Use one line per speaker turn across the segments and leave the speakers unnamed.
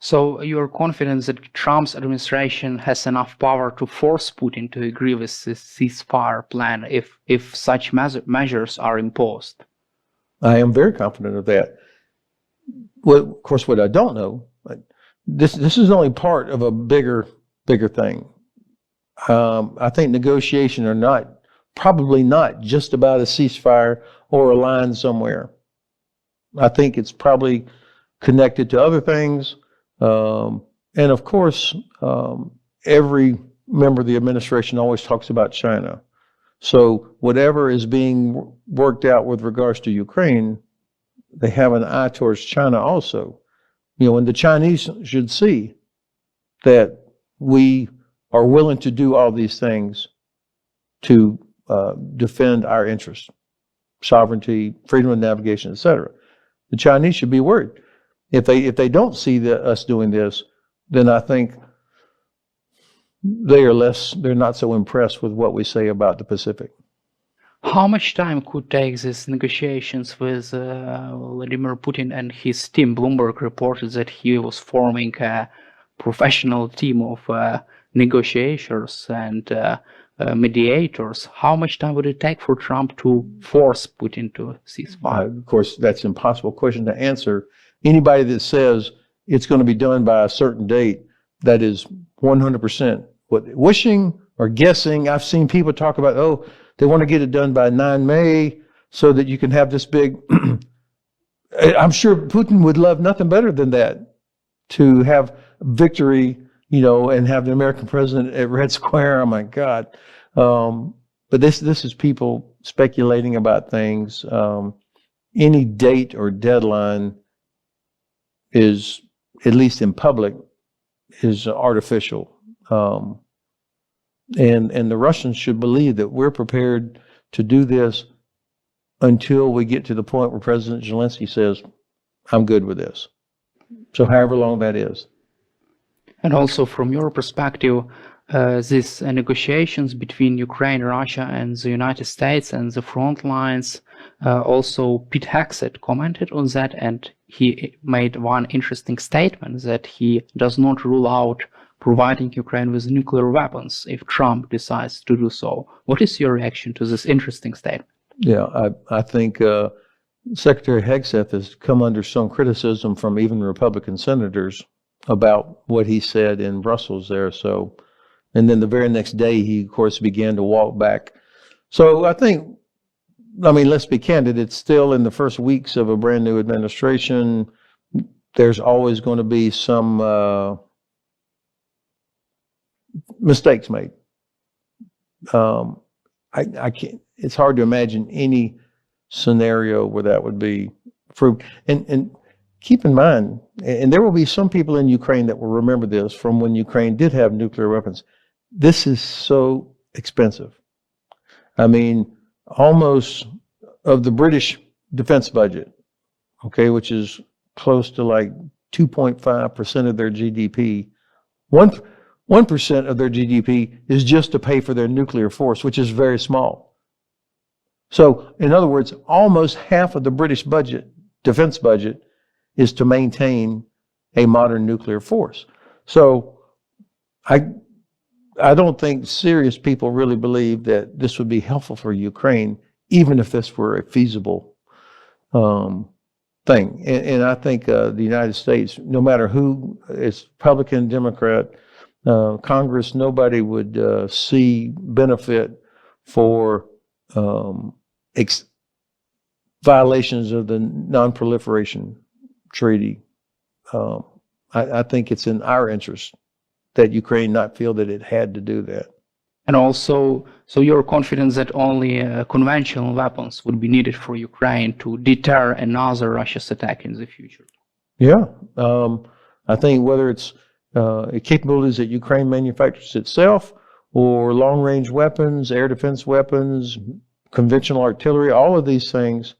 So you're confident that Trump's administration has enough power to force Putin to agree with this ceasefire plan if such measures are imposed?
I am very confident of that. Well, of course, what I don't know, this is only part of a bigger thing. I think negotiations are probably not just about a ceasefire or a line somewhere. I think it's probably connected to other things. And of course, every member of the administration always talks about China. So whatever is being worked out with regards to Ukraine, they have an eye towards China also. And the Chinese should see that we are willing to do all these things to defend our interests, sovereignty, freedom of navigation, etc. The Chinese should be worried. If they don't see us doing this, then I think they're not so impressed with what we say about the Pacific.
How much time could take these negotiations with Vladimir Putin and his team? Bloomberg reported that he was forming a professional team of negotiators and mediators. How much time would it take for Trump to force Putin to ceasefire?
Of course, that's an impossible question to answer. Anybody that says it's going to be done by a certain date, that is 100% wishing or guessing. I've seen people talk about, they want to get it done by 9 May so that you can have this big. I'm sure Putin would love nothing better than that, to have victory, and have the American president at Red Square. Oh my God. But this is people speculating about things. Any date or deadline is, at least in public, is artificial. And the Russians should believe that we're prepared to do this until we get to the point where President Zelenskyy says, I'm good with this. So however long that is.
And also from your perspective, these negotiations between Ukraine, Russia, and the United States and the front lines, also Pete Hegseth commented on that, and he made one interesting statement that he does not rule out providing Ukraine with nuclear weapons if Trump decides to do so. What is your reaction to this interesting statement?
Yeah, I think Secretary Hegseth has come under some criticism from even Republican senators about what he said in Brussels there. So, and then the very next day, he, of course, began to walk back. So I think, let's be candid, it's still in the first weeks of a brand new administration. There's always going to be some mistakes made. I can't, it's hard to imagine any scenario where that would be approved. And keep in mind, and there will be some people in Ukraine that will remember this from when Ukraine did have nuclear weapons. This is so expensive. Almost of the British defense budget, which is close to like 2.5% of their GDP, 1% of their GDP is just to pay for their nuclear force, which is very small. So, in other words, almost half of the British budget, defense budget, is to maintain a modern nuclear force. So, I don't think serious people really believe that this would be helpful for Ukraine, even if this were a feasible thing. And I think the United States, no matter who, it's Republican, Democrat, Congress, nobody would see benefit for violations of the non-proliferation treaty. I think it's in our interest that Ukraine not feel that it had to do that.
And also, so you're confident that only conventional weapons would be needed for Ukraine to deter another Russia's attack in the future?
Yeah. I think whether it's capabilities that Ukraine manufactures itself or long-range weapons, air defense weapons, conventional artillery, all of these things,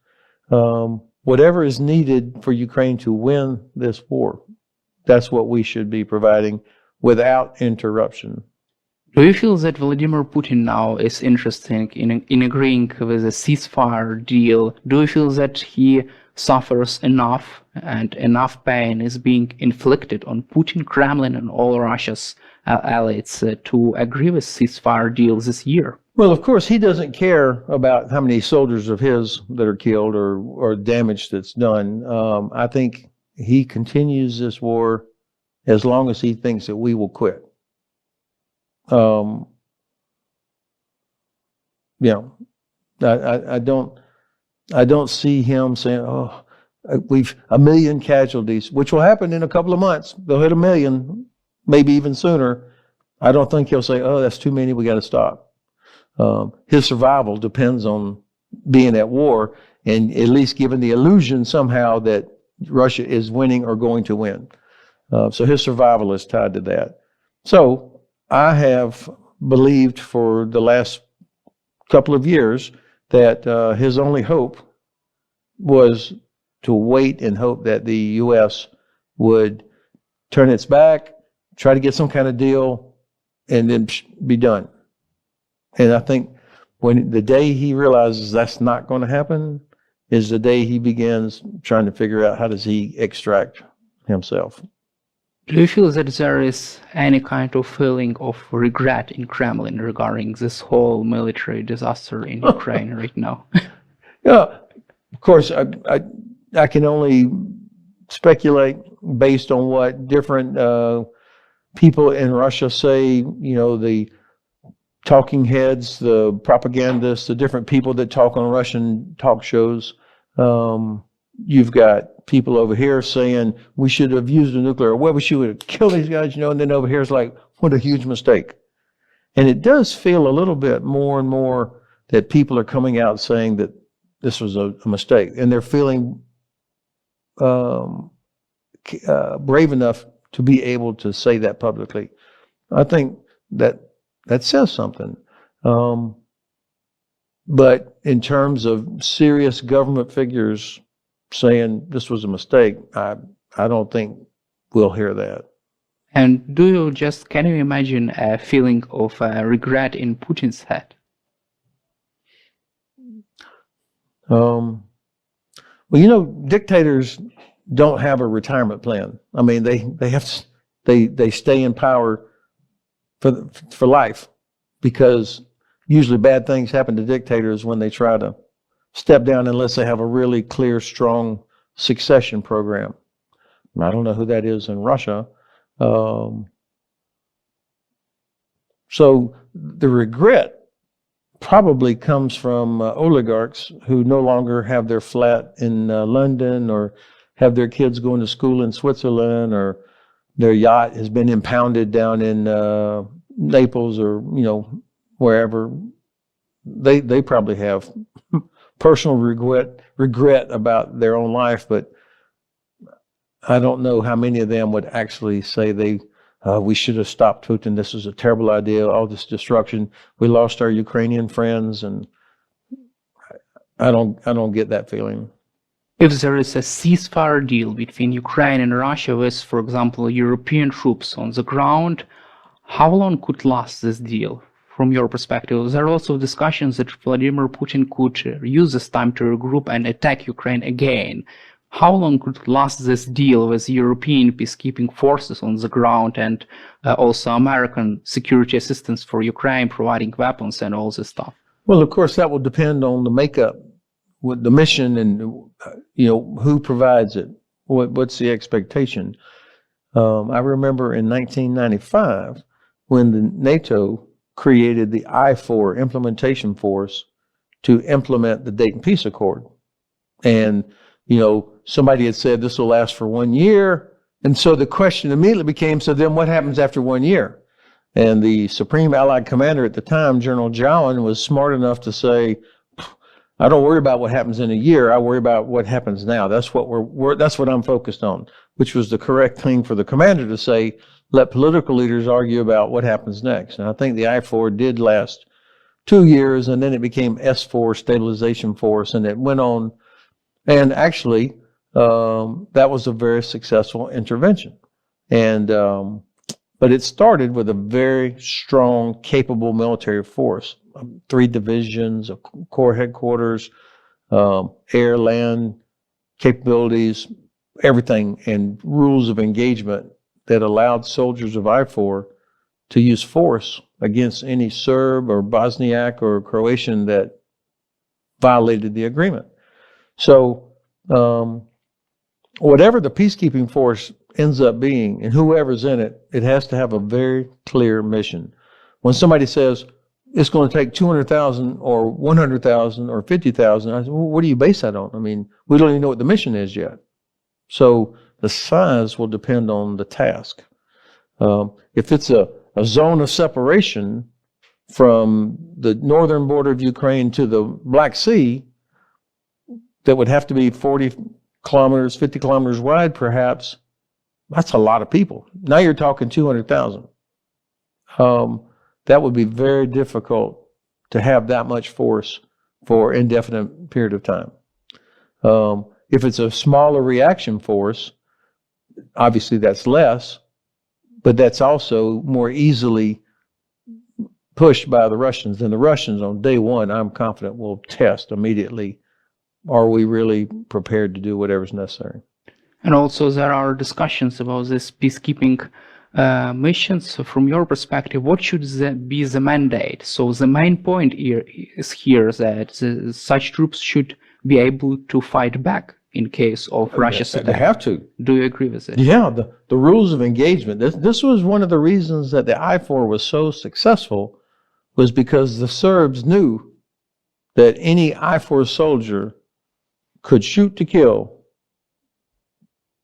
whatever is needed for Ukraine to win this war, that's what we should be providing without interruption.
Do you feel that Vladimir Putin now is interested in agreeing with a ceasefire deal? Do you feel that he suffers enough and enough pain is being inflicted on Putin, Kremlin, and all Russia's allies to agree with ceasefire deal this year?
Well, of course, he doesn't care about how many soldiers of his that are killed or damage that's done. I think he continues this war as long as he thinks that we will quit. I don't see him saying, "Oh, we've 1 million casualties," which will happen in a couple of months. They'll hit 1 million, maybe even sooner. I don't think he'll say, "Oh, that's too many. We got to stop." His survival depends on being at war and at least giving the illusion somehow that Russia is winning or going to win. So his survival is tied to that. So I have believed for the last couple of years that his only hope was to wait and hope that the U.S. would turn its back, try to get some kind of deal, and then be done. And I think when the day he realizes that's not going to happen is the day he begins trying to figure out how does he extract himself.
Do you feel that there is any kind of feeling of regret in Kremlin regarding this whole military disaster in Ukraine right now?
Yeah, of course, I can only speculate based on what different people in Russia say, the talking heads, the propagandists, the different people that talk on Russian talk shows. You've got people over here saying we should have used a nuclear weapon, we should have killed these guys, and then over here it's like, what a huge mistake. And it does feel a little bit more and more that people are coming out saying that this was a mistake, and they're feeling brave enough to be able to say that publicly. I think that says something. But in terms of serious government figures saying this was a mistake, I don't think we'll hear that.
And can you imagine a feeling of regret in Putin's head?
Well, dictators don't have a retirement plan. I mean, they stay in power for life, because usually bad things happen to dictators when they try to step down unless they have a really clear, strong succession program. I don't know who that is in Russia. So the regret probably comes from oligarchs who no longer have their flat in London, or have their kids going to school in Switzerland, or their yacht has been impounded down in Naples, or wherever. They probably have personal regret about their own life, but I don't know how many of them would actually say we should have stopped Putin. This was a terrible idea. All this destruction. We lost our Ukrainian friends, and I don't get that feeling.
If there is a ceasefire deal between Ukraine and Russia with, for example, European troops on the ground, how long could last this deal? From your perspective, there are also discussions that Vladimir Putin could use this time to regroup and attack Ukraine again. How long could last this deal with European peacekeeping forces on the ground, and also American security assistance for Ukraine, providing weapons and all this stuff?
Well, of course, that will depend on the makeup, with the mission, and who provides it. What's the expectation? I remember in 1995 when the NATO created the I-4 implementation force to implement the Dayton Peace Accord. And, somebody had said this will last for 1 year. And so the question immediately became, so then what happens after 1 year? And the Supreme Allied Commander at the time, General Jowan, was smart enough to say, I don't worry about what happens in a year. I worry about what happens now. That's what I'm focused on, which was the correct thing for the commander to say. Let political leaders argue about what happens next. And I think the I-4 did last 2 years, and then it became S-4, Stabilization Force, and it went on. And actually, that was a very successful intervention. And but it started with a very strong, capable military force, 3 divisions, a corps headquarters, air, land, capabilities, everything, and rules of engagement that allowed soldiers of IFOR to use force against any Serb or Bosniak or Croatian that violated the agreement. So whatever the peacekeeping force ends up being, and whoever's in it, it has to have a very clear mission. When somebody says it's going to take 200,000 or 100,000 or 50,000, I say, well, what do you base that on? I mean, we don't even know what the mission is yet. So the size will depend on the task. If it's a zone of separation from the northern border of Ukraine to the Black Sea, that would have to be 40 kilometers, 50 kilometers wide, perhaps. That's a lot of people. Now you're talking 200,000. That would be very difficult to have that much force for an indefinite period of time. If it's a smaller reaction force, obviously that's less, but that's also more easily pushed by the Russians. And the Russians on day one, I'm confident, will test immediately. Are we really prepared to do whatever's necessary?
And also there are discussions about this peacekeeping missions. So from your perspective, what should be the mandate? So the main point here is that such troops should be able to fight back in case of Russia's attack.
They have to.
Do you agree with it?
Yeah, the rules of engagement. This was one of the reasons that the IFOR was so successful, was because the Serbs knew that any IFOR soldier could shoot to kill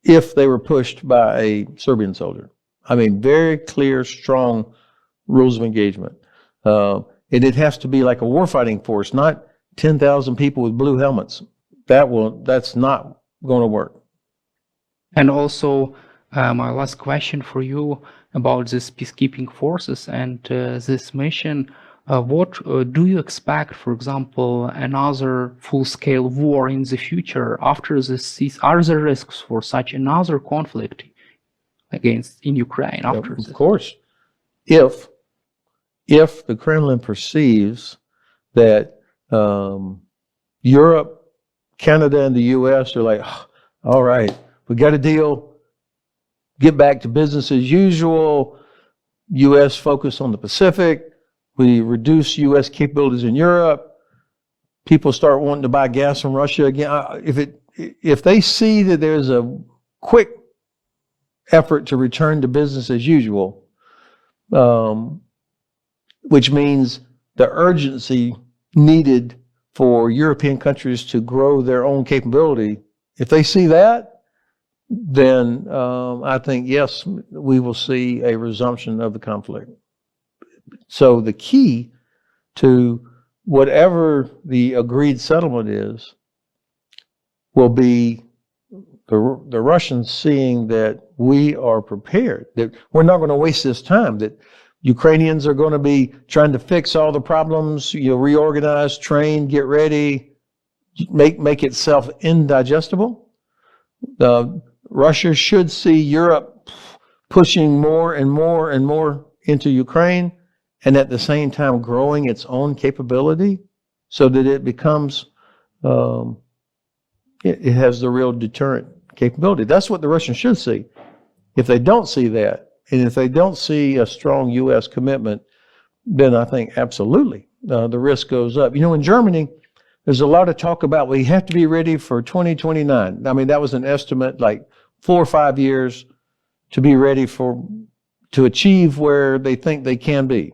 if they were pushed by a Serbian soldier. I mean, very clear, strong rules of engagement. And it has to be like a warfighting force, not 10,000 people with blue helmets. That's not going to work.
And also, my last question for you about this peacekeeping forces and this mission. What do you expect, for example, another full-scale war in the future after this cease? Are there risks for such another conflict in Ukraine after this?
Of course. If the Kremlin perceives that Europe, Canada, and the U.S. are like, oh, all right, we got a deal, get back to business as usual, U.S. focus on the Pacific, we reduce U.S. capabilities in Europe, people start wanting to buy gas from Russia again. If they see that there's a quick effort to return to business as usual, which means the urgency needed for European countries to grow their own capability, if they see that, then I think, yes, we will see a resumption of the conflict. So the key to whatever the agreed settlement is will be the Russians seeing that we are prepared, that we're not going to waste this time, that Ukrainians are going to be trying to fix all the problems, reorganize, train, get ready, make itself indigestible. Russia should see Europe pushing more and more and more into Ukraine, and at the same time growing its own capability so that it becomes, it has the real deterrent capability. That's what the Russians should see. If they don't see that, and if they don't see a strong U.S. commitment, then I think absolutely the risk goes up. In Germany, there's a lot of talk about we have to be ready for 2029. I mean, that was an estimate, like 4 or 5 years to be ready to achieve where they think they can be.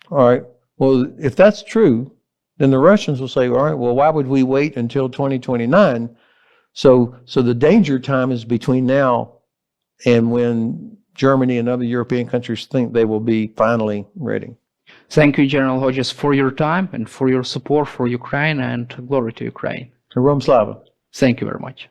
All right. Well, if that's true, then the Russians will say, all right, well, why would we wait until 2029? So the danger time is between now and when Germany and other European countries think they will be finally ready.
Thank you, General Hodges, for your time and for your support for Ukraine, and glory to Ukraine.
Heroam Slava.
Thank you very much.